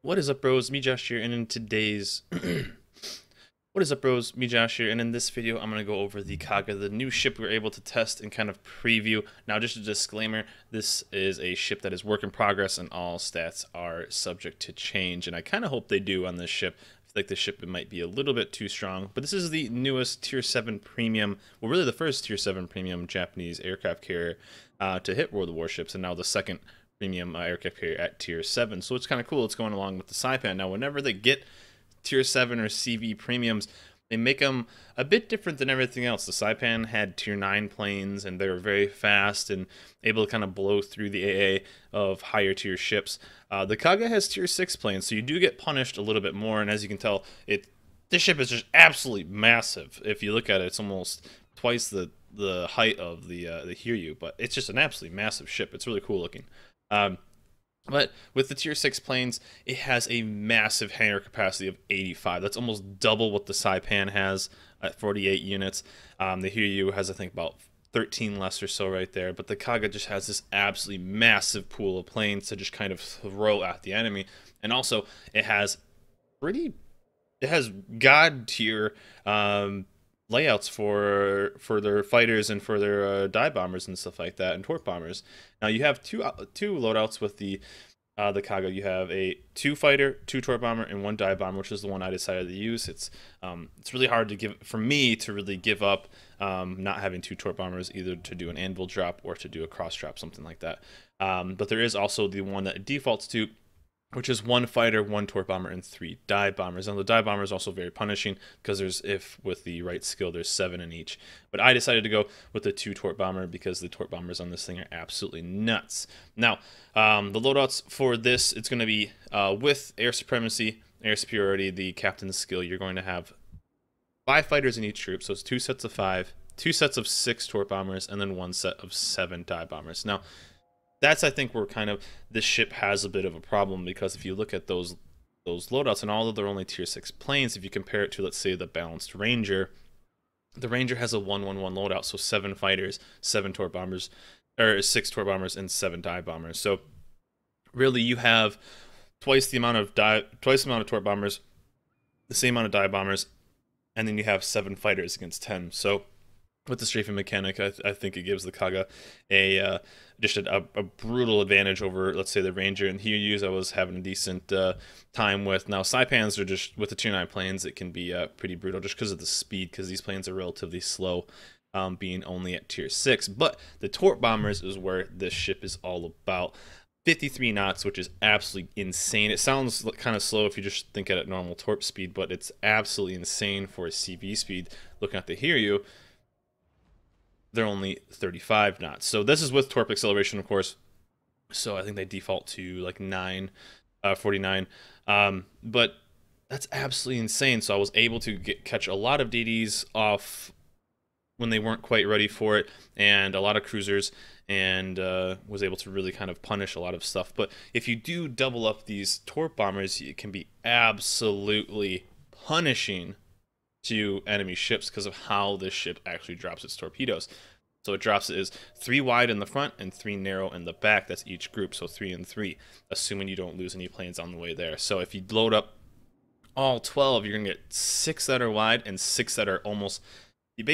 What is up, bros? Me, Josh here, and in today's what is up, bros? Me, Josh here, and in this video, I'm gonna go over the Kaga, the new ship we were able to test and kind of preview. Now, just a disclaimer: this is a ship that is work in progress, and all stats are subject to change. And I kind of hope they do on this ship. I feel like this ship might be a little bit too strong, but this is the newest Tier 7 premium, well, really the first Tier 7 premium Japanese aircraft carrier to hit World of Warships, and now the second premium aircraft carrier at tier 7. So it's kind of cool. It's going along with the Saipan. Now, whenever they get tier 7 or CV premiums, they make them a bit different than everything else. The Saipan had tier 9 planes, and they were very fast and able to kind of blow through the AA of higher tier ships. The Kaga has tier 6 planes, so you do get punished a little bit more. And as you can tell, this ship is just absolutely massive. If you look at it, it's almost twice the height of the Hiryu, but it's just an absolutely massive ship. It's really cool looking. Um, but with the tier 6 planes, it has a massive hangar capacity of 85. That's almost double what the Saipan has at 48 units. The Hiryu has, I think, about 13 less or so right there. But the Kaga just has this absolutely massive pool of planes to just kind of throw at the enemy. And also, pretty, it has god tier layouts for their fighters and for their dive bombers and stuff like that, and torp bombers. Now you have two loadouts with the Kaga. You have a 2 fighter, 2 torp bomber, and 1 dive bomber, which is the one I decided to use. It's really hard to really give up not having 2 torp bombers, either to do an anvil drop or to do a cross drop, something like that. But there is also the one that it defaults to, which is 1 fighter, 1 torp bomber, and 3 dive bombers. And the dive bomber is also very punishing because if with the right skill, there's 7 in each. But I decided to go with the 2 torp bomber because the torp bombers on this thing are absolutely nuts. Now, the loadouts for this, it's going to be with air supremacy, air superiority, the captain's skill. You're going to have 5 fighters in each troop, so it's 2 sets of 5, 2 sets of 6 torp bombers, and then 1 set of 7 dive bombers. Now, that's, I think, where kind of this ship has a bit of a problem, because if you look at those loadouts, and although they're only tier 6 planes, if you compare it to, let's say, the balanced Ranger, the Ranger has a 1-1-1 loadout, so 7 fighters, 7 torp bombers, or 6 torp bombers, and 7 dive bombers. So really, you have twice the amount of torp bombers, the same amount of dive bombers, and then you have 7 fighters against 10. So with the strafing mechanic, I think it gives the Kaga just a brutal advantage over, let's say, the Ranger. And Hiryus I was having a decent time with. Now, Saipans are just, with the tier 9 planes, it can be pretty brutal just because of the speed, because these planes are relatively slow, being only at tier 6. But the torp bombers is where this ship is all about. 53 knots, which is absolutely insane. It sounds kind of slow if you just think at normal torp speed, but it's absolutely insane for a CV speed. Looking at the Hiryu, they're only 35 knots. So this is with torp acceleration, of course. So I think they default to like 49. But that's absolutely insane. So I was able to catch a lot of DDs off when they weren't quite ready for it, and a lot of cruisers, and was able to really kind of punish a lot of stuff. But if you do double up these torp bombers, it can be absolutely punishing to enemy ships because of how this ship actually drops its torpedoes. So it drops it is 3 wide in the front and 3 narrow in the back. That's each group, so 3 and 3, assuming you don't lose any planes on the way there. So if you load up all 12, you're gonna get 6 that are wide and 6 that are almost. You're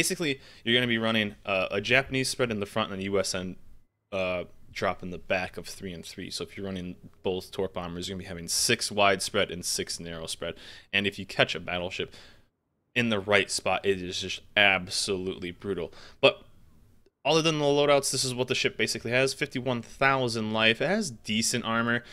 gonna be running a Japanese spread in the front and a USN drop in the back of 3 and 3. So if you're running both torp bombers, you're gonna be having 6 wide spread and 6 narrow spread. And if you catch a battleship in the right spot, it is just absolutely brutal. But other than the loadouts, this is what the ship basically has. 51,000 life. It has decent armor.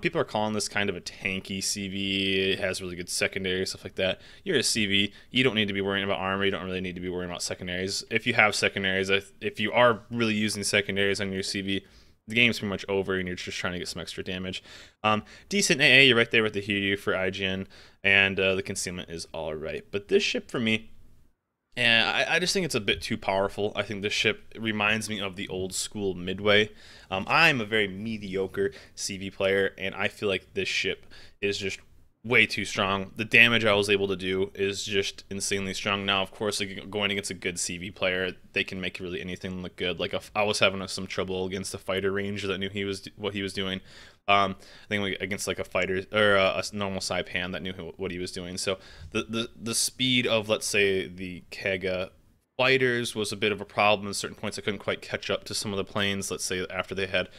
People are calling this kind of a tanky CV. It has really good secondary, stuff like that. You're a CV. You don't need to be worrying about armor. You don't really need to be worrying about secondaries. If you have secondaries, if you are really using secondaries on your CV, the game's pretty much over and you're just trying to get some extra damage. Decent AA. You're right there with the Hiryu for IGN, and the concealment is all right. But this ship, for me, and I just think it's a bit too powerful. I think this ship reminds me of the old school Midway. I'm a very mediocre CV player, and I feel like this ship is just way too strong. The damage I was able to do is just insanely strong. Now, of course, like, going against a good CV player, they can make really anything look good. Like I was having some trouble against a fighter ranger that knew what he was doing. I think like, against like a fighter or a normal Saipan that knew what he was doing. So the speed of, let's say, the Kaga fighters was a bit of a problem. At certain points, I couldn't quite catch up to some of the planes. Let's say after they had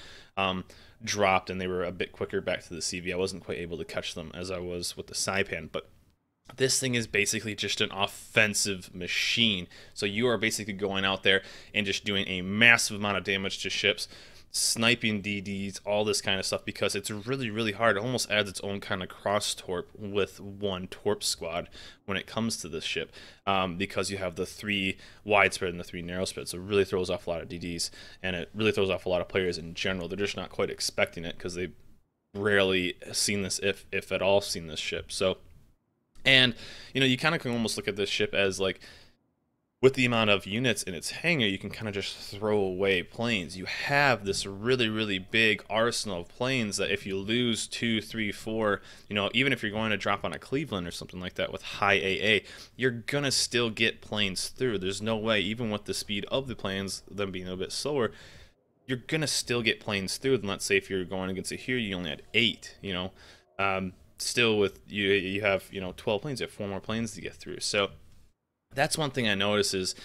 dropped and they were a bit quicker back to the CV, I wasn't quite able to catch them as I was with the Saipan. But this thing is basically just an offensive machine. So you are basically going out there and just doing a massive amount of damage to ships, sniping DDs, all this kind of stuff, because it's really, really hard. It almost adds its own kind of cross torp with one torp squad when it comes to this ship, because you have the 3 widespread and the 3 narrow spread. So it really throws off a lot of DDs, and it really throws off a lot of players in general. They're just not quite expecting it because they've rarely seen this, if at all, seen this ship. So, and you know, you kind of can almost look at this ship as like, with the amount of units in its hangar, you can kind of just throw away planes. You have this really, really big arsenal of planes that if you lose 2, 3, 4, you know, even if you're going to drop on a Cleveland or something like that with high AA, you're going to still get planes through. There's no way, even with the speed of the planes, them being a bit slower, you're going to still get planes through. And let's say if you're going against it here, you only had 8, you know. Still with, you have, you know, 12 planes, you have 4 more planes to get through. So that's one thing I noticed is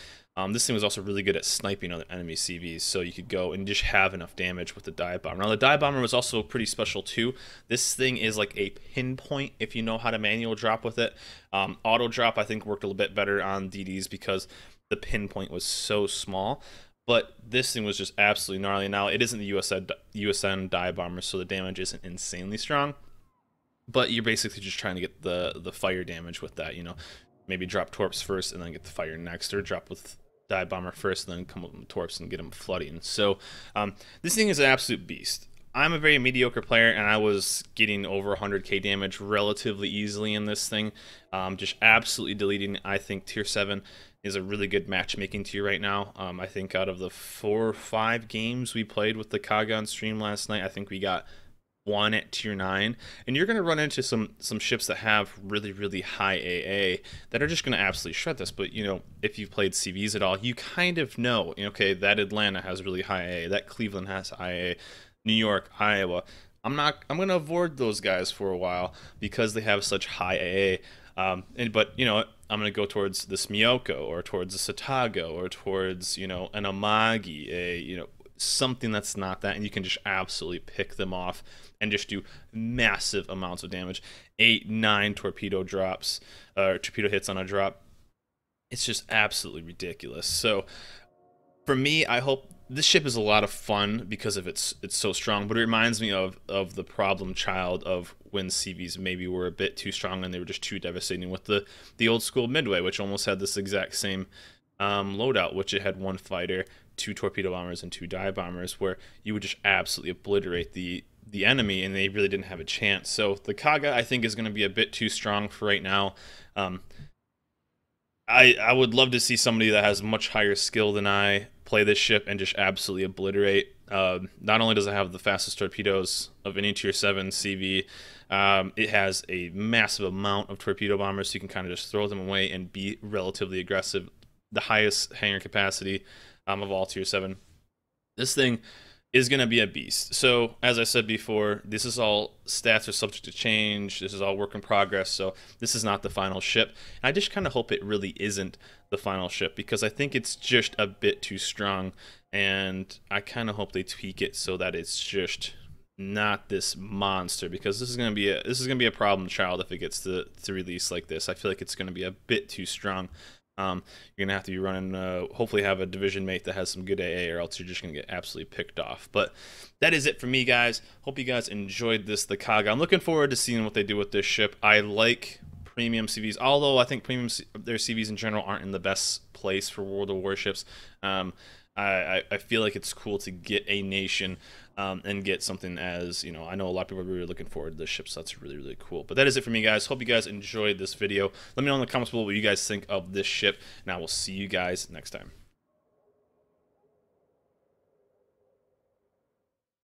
this thing was also really good at sniping other enemy CVs, so you could go and just have enough damage with the dive bomber. Now the dive bomber was also pretty special too. This thing is like a pinpoint if you know how to manual drop with it. Auto drop I think worked a little bit better on DDs because the pinpoint was so small. But this thing was just absolutely gnarly. Now it isn't the USN dive bomber, so the damage isn't insanely strong. But you're basically just trying to get the fire damage with that, you know. Maybe drop torps first and then get the fire next, or drop with dive bomber first and then come up with torps and get them flooding. So this thing is an absolute beast. I'm a very mediocre player, and I was getting over 100k damage relatively easily in this thing. Just absolutely deleting. I think tier 7 is a really good matchmaking tier right now. I think out of the 4 or 5 games we played with the Kaga on stream last night, I think we got 1 at tier 9, and you're going to run into some ships that have really, really high AA that are just going to absolutely shred this. But you know, if you've played CVs at all, you kind of know, okay, that Atlanta has really high AA, that Cleveland has high AA, New York, Iowa. I'm going to avoid those guys for a while because they have such high AA. But you know, I'm going to go towards the Smiyoko or towards the Satago or towards, you know, an Amagi, you know, something that's not that, and you can just absolutely pick them off and just do massive amounts of damage. 8, 9 torpedo drops, torpedo hits on a drop. It's just absolutely ridiculous. So for me, I hope this ship is a lot of fun because of it's so strong, but it reminds me of the problem child of when CVs maybe were a bit too strong and they were just too devastating with the old school Midway, which almost had this exact same loadout, which it had 1 fighter, 2 torpedo bombers, and 2 dive bombers, where you would just absolutely obliterate the enemy, and they really didn't have a chance. So the Kaga, I think, is going to be a bit too strong for right now. I would love to see somebody that has much higher skill than I play this ship and just absolutely obliterate. Not only does it have the fastest torpedoes of any tier 7 CV, it has a massive amount of torpedo bombers, so you can kind of just throw them away and be relatively aggressive. The highest hangar capacity of all tier 7. This thing is going to be a beast. So as I said before, this is all, stats are subject to change. This is all work in progress. So this is not the final ship. And I just kind of hope it really isn't the final ship, because I think it's just a bit too strong. And I kind of hope they tweak it so that it's just not this monster, because this is going to be a problem child if it gets to release like this. I feel like it's going to be a bit too strong. You're gonna have to be running, hopefully have a division mate that has some good AA, or else you're just gonna get absolutely picked off. But that is it for me, guys. Hope you guys enjoyed this, the Kaga. I'm looking forward to seeing what they do with this ship. I like premium CVs, although I think their CVs in general aren't in the best place for World of Warships. I feel like it's cool to get a nation and get something, as, you know, I know a lot of people are really looking forward to this ship, so that's really, really cool. But that is it for me, guys. Hope you guys enjoyed this video. Let me know in the comments below what you guys think of this ship, and I will see you guys next time.